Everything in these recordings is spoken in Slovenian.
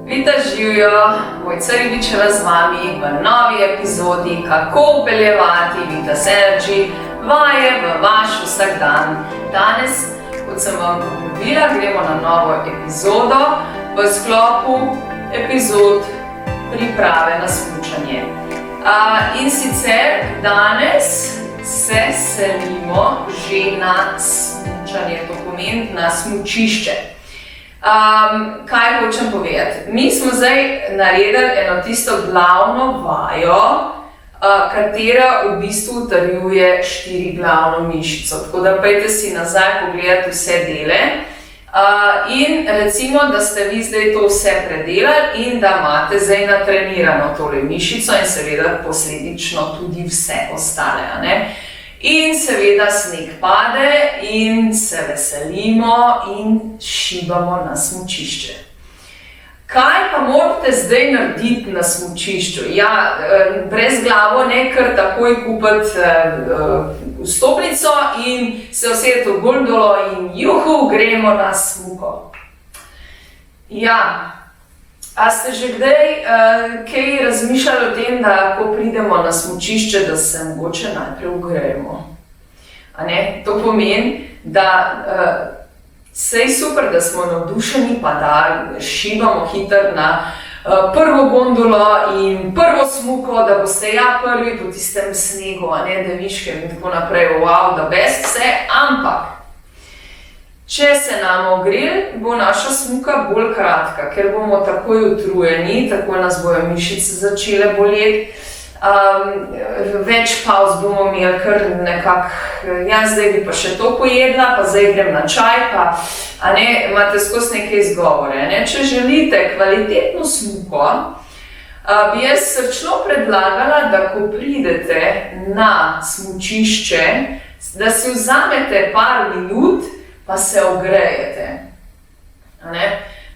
Vita živijo, Mojca Ribičeva z vami v novi epizodi Kako vpeljevati Vitas Energy vaje v vaš vsakdan. Danes, kot sem vam obljubila, gremo na novo epizodo v sklopu epizod priprave na smučanje. In sicer danes se selimo že na smučanje, to pomeni na smučišče. Kaj hočem povedati? Mi smo zdaj naredili eno tisto glavno vajo, katera v bistvu utrjuje 4 glavno mišico. Tako da pejte si nazaj pogledati vse dele. In recimo, da ste vi zdaj to vse predelali in da imate zdaj natrenirano tole mišico in seveda posledično tudi vse ostale, ne? In seveda sneg pade in se veselimo in šibamo na smučišče. Kaj pa morate zdaj narediti na smučišču? Ja, brez glavo ne kar takoj kupiti vstopnico in se usedeti v gondolo in juhu, gremo na smuko. Ja, a ste že kdaj kaj razmišljali o tem, da ko pridemo na smučišče, da se mogoče najprej ogrejemo? To pomeni, da sej super, da smo navdušeni, pa da šibamo hitro na prvo gondolo in prvo smuko, da boste prvi po tistem snegu, deviškem in tako naprej, wow, da best vse, ampak če se nam ogreli, bo naša smuka bolj kratka, ker bomo takoj utrujeni, takoj nas bojo mišice začele boleti. Več pavz bomo imeli, kar nekako, zdaj bi pa še to pojedla, pa zdaj grem na čaj, pa imate skozi neke izgovore. Če želite kvalitetno smuko, bi jaz srčno predlagala, da ko pridete na smučišče, da si vzamete par minut, pa se ogrejete.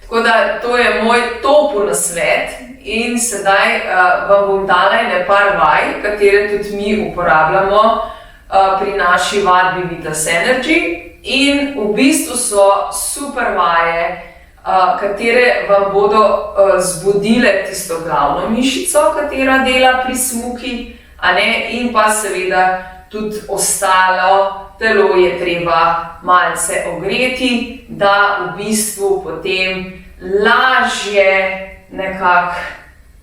Tako da to je moj topu nasvet in sedaj vam bom dala ene par vaj, katere tudi mi uporabljamo pri naši vadbi Vitas Energy in v bistvu so super vaje, katere vam bodo zbudile tisto glavno mišico, katera dela pri smuki, in pa seveda tudi ostalo telo je treba malce ogreti, da v bistvu potem lažje nekako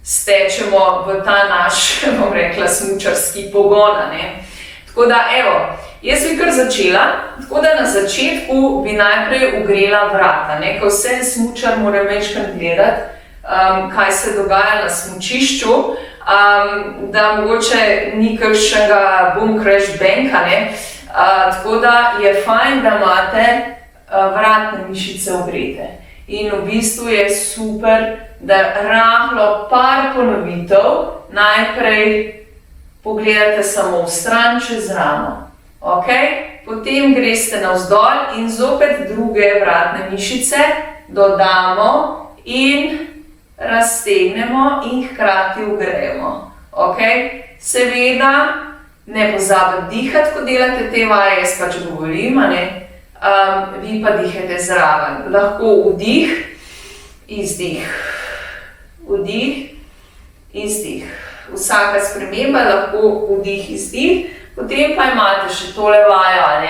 stečemo v ta naš, bom rekla, smučarski pogon. Tako da, jaz bi kar začela, tako da na začetku bi najprej ogrela vrata. Ko vse smučar mora večkrat gledati, kaj se dogaja na smučišču, da mogoče ni kakšnega boom crash banka, tako da je fajn, da imate vratne mišice ogrete. In v bistvu je super, da rahlo par ponovitev najprej pogledate samo v stran čez ramo. Potem greste navzdol in zopet druge vratne mišice dodamo in raztegnemo in hkrati ogrejemo. Seveda, ne pozabite dihati, ko delate te vaje, jaz pač govorim, vi pa dihajte zraven. Lahko vdih, izdih, vdih, izdih. Vsaka sprememba lahko vdih, izdih, potem pa imate še tole vajo,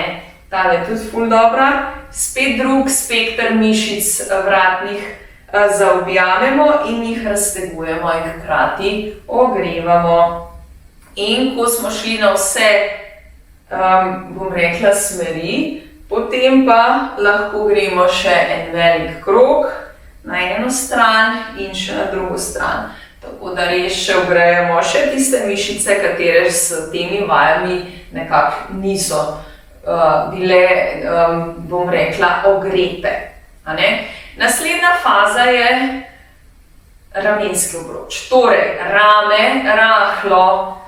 tale je tudi ful dobra. Spet drug spekter mišic vratnih zaobjamemo in jih raztegujemo in hkrati ogrevamo. In ko smo šli na vse, bom rekla, smeri, potem pa lahko gremo še en velik krog na eno stran in še na drugo stran. Tako da res še ogrejemo še tiste mišice, katere s temi vajami nekako niso bile, bom rekla, ogrete. Naslednja faza je ramenski obroč. Torej, rame rahlo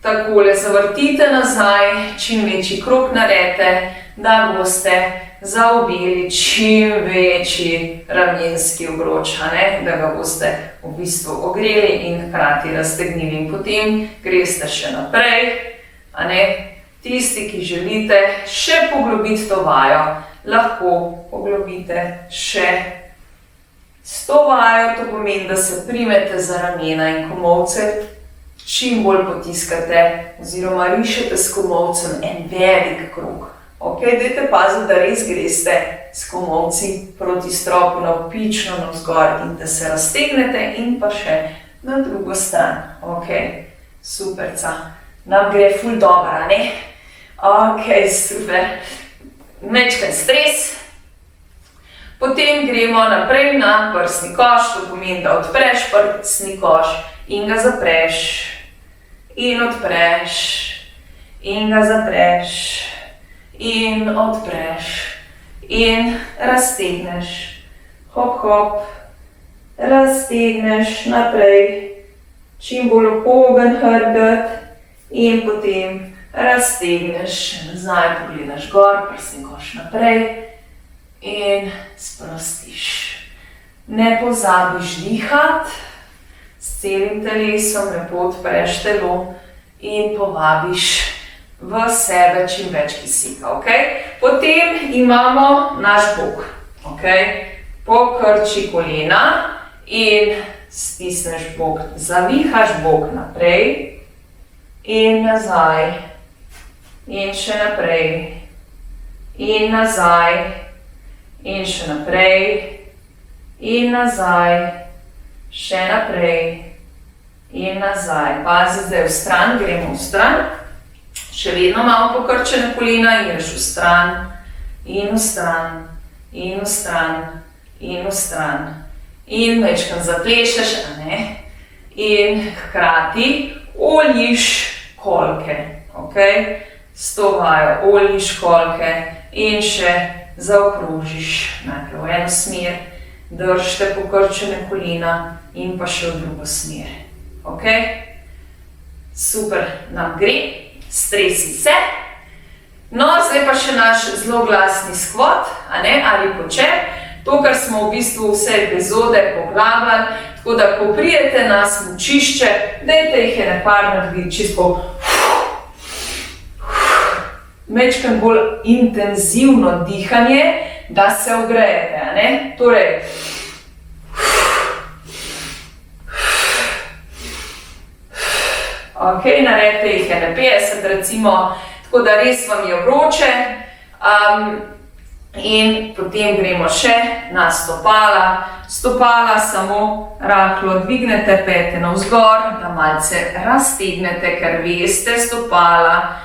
takole zavrtite nazaj, čim večji krog naredite, da boste zaobjeli čim večji ramenski obroč, da ga boste v bistvu ogreli in hkrati raztegnili. In potem greste še naprej, tisti, ki želite še poglobiti to vajo, lahko poglobite še S to vajo to pomeni, da se primete za ramena in komolce, čim bolj potiskate oziroma rišete s komolcem en velik krog. Ok, dajte paziti, da res greste s komolci proti stropu navpično navzgor in da se raztegnete in pa še na drugo stran. Ok, superca. Nam gre ful dobro, a ne? Ok, super. Mečken stres. Potem gremo naprej na prsni koš, to pomeni, da odpreš prsni koš in ga zapreš. In odpreš. In ga zapreš. In odpreš. In raztegneš. Hop, hop. Raztegneš naprej. Čim bolj upogen hrbet. In potem raztegneš nazaj, pogledaš gor, prsni koš naprej. In sprostiš. Ne pozabiš dihati, s celim telesom lepo odpreš telo in povabiš v sebe čim več kisika. Okay? Potem imamo naš bok. Okay? Pokrči kolena in stisneš bok, zavihaš bok naprej in nazaj. In še naprej. In nazaj. In še naprej, in nazaj, še naprej, in nazaj. Pazi, zdaj v stran, gremo v stran. Še vedno malo pokrčene kolena in greš v stran, in v stran, in v stran, in v stran. In majčkeno zaplešeš, a ne? In hkrati oljiš kolke, ok? S to vajo oljiš kolke in še zaokrožiš najprej v eno smer, držite pokrčene kolena in pa še v drugo smer. Ok? Super nam gre, stresi se. No, zdaj pa še naš zelo glasni skvot, a ne, ali počep. To, kar smo v bistvu vse epizode poglabljali, tako da ko prijete na smučišče, dajte jih ene par narediti čisto mečken bolj intenzivno dihanje, da se ogrejete, a ne? Torej, ok, naredite jih ene 50 recimo, tako da res vam je vroče. In potem gremo še na stopala. Stopala samo rahlo dvignete pete navzgor, da malce raztegnete, ker veste stopala,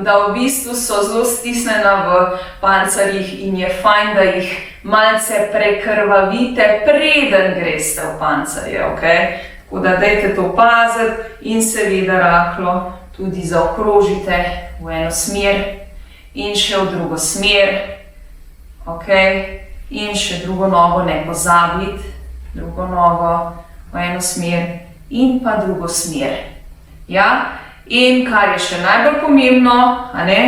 da v bistvu so zelo stisnjena v pancerjih in je fajn, da jih malce prekrvavite, preden greste v pancerje, ok? Tako da dajte to paziti in seveda rahlo tudi zaokrožite v eno smer in še v drugo smer, ok? In še drugo nogo ne pozabiti, drugo nogo v eno smer in pa drugo smer, ja? In kar je še najbolj pomembno, a ne,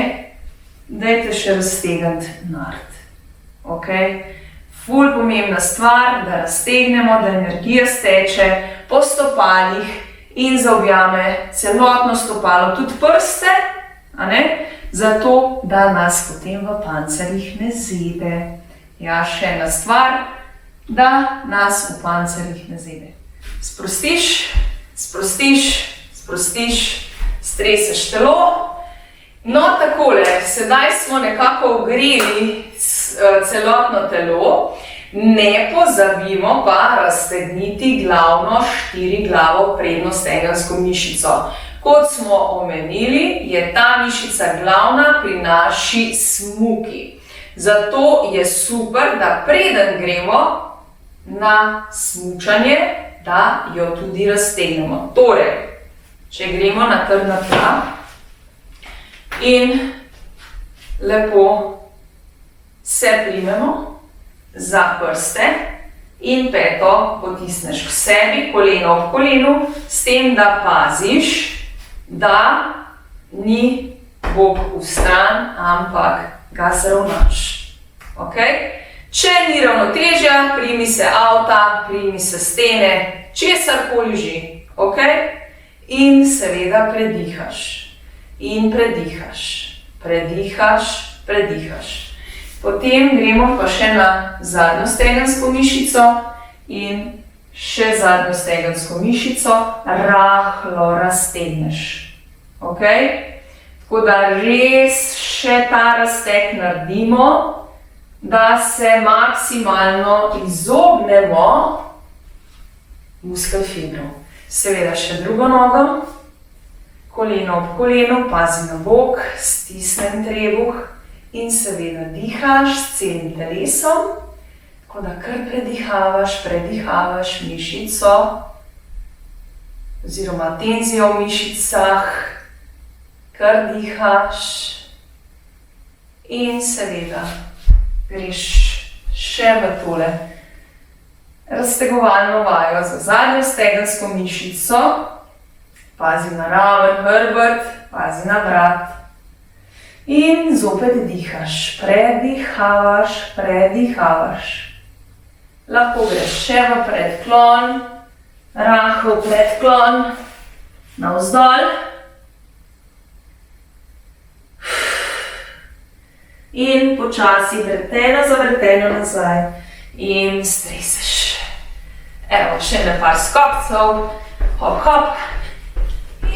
dajte še raztegniti nart. Ok? Ful pomembna stvar, da raztegnemo, da energija steče po stopalih in zaobjame celotno stopalo, tudi prste, a ne, zato da nas potem v pancerjih ne zebe. Ja, še ena stvar, da nas v pancerjih ne zebe. Sprostiš, sprostiš, sprostiš. Streseš telo. No, takole, sedaj smo nekako ogreli celotno telo, ne pozabimo pa raztegniti glavno štiriglavo prednjo-stegensko mišico. Kot smo omenili, je ta mišica glavna pri naši smuki. Zato je super, da preden gremo na smučanje, da jo tudi raztegnemo. Torej, če gremo na trdna tla in lepo se primemo za prste in peto potisneš k sebi, koleno ob kolenu, s tem, da paziš, da ni bok v stran, ampak ga zravnaš. Okay? Če ni ravnotežja, primi se avta, primi se stene, česarkoli že. Okay? In seveda predihaš. In predihaš. Predihaš, predihaš. Potem gremo pa še na zadnjo stegensko mišico in še zadnjo stegensko mišico rahlo raztegneš. Okay? Tako da res še ta razteg naredimo, da se maksimalno izognemo muskel fibrom. Seveda še drugo nogo, koleno ob kolenu, pazi na bok, stisnem trebuh in seveda dihaš s celim telesom, tako da kar predihavaš mišico oziroma tenzijo v mišicah, kar dihaš in seveda greš še v tole raztegovalno vajo za zadnjo stegensko mišico. Pazi na raven hrbet, pazi na vrat. In zopet dihaš, predihavaš. Lahko greš še v predklon, rahel predklon, navzdol. In počasi vrteno za vrteno nazaj in streseš. Evo, še par skokcev, hop, hop.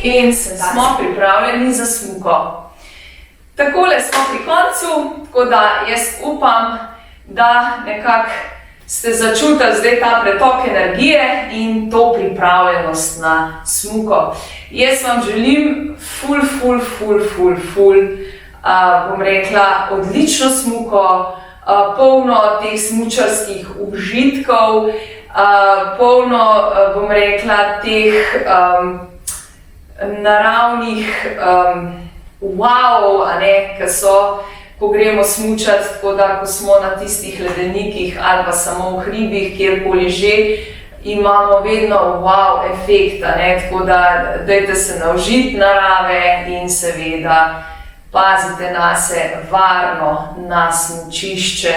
In smo pripravljeni za smuko. Takole smo pri koncu, tako da jaz upam, da nekako ste začutili zdaj ta pretok energije in to pripravljenost na smuko. Jaz vam želim bom rekla, odlično smuko, polno teh smučarskih užitkov, polno, bom rekla, teh naravnih wow, ki so, ko gremo smučati, tako da, ko smo na tistih ledenikih ali pa samo v hribih, kjerkoli že, imamo vedno wow efekt, tako da dajte se naužiti narave in seveda pazite nase varno na smučišče.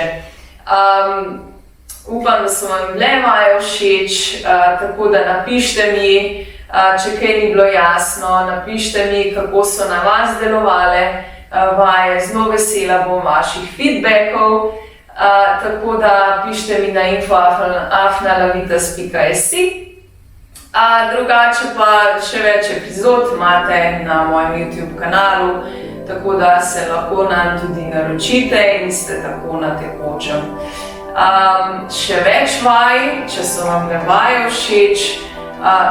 Upam, da so vam bile vaje všeč, tako da napište mi, če kaj ni bilo jasno, napište mi, kako so na vas delovale vaje, zelo vesela bom vaših feedbackov, tako da pište mi na info@lavitas.si. Drugače pa še več epizod imate na mojem YouTube kanalu, tako da se lahko nam tudi naročite in ste tako na tekočem. Še več vaj, če so vam vaje všeč,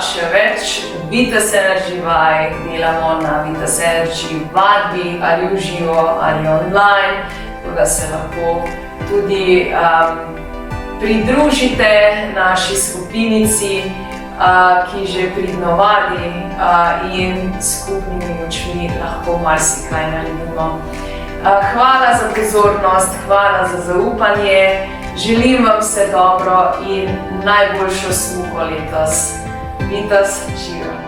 še več Vitas Energy vaj delamo na Vitas Energy vadbi ali v živo ali online, tako da se lahko tudi pridružite naši skupinici, ki že pridno vadi in skupnimi močmi lahko marsikaj naredimo. Hvala za pozornost, hvala za zaupanje, želim vam vse dobro in najboljšo smuko letos. Vitas, živijo!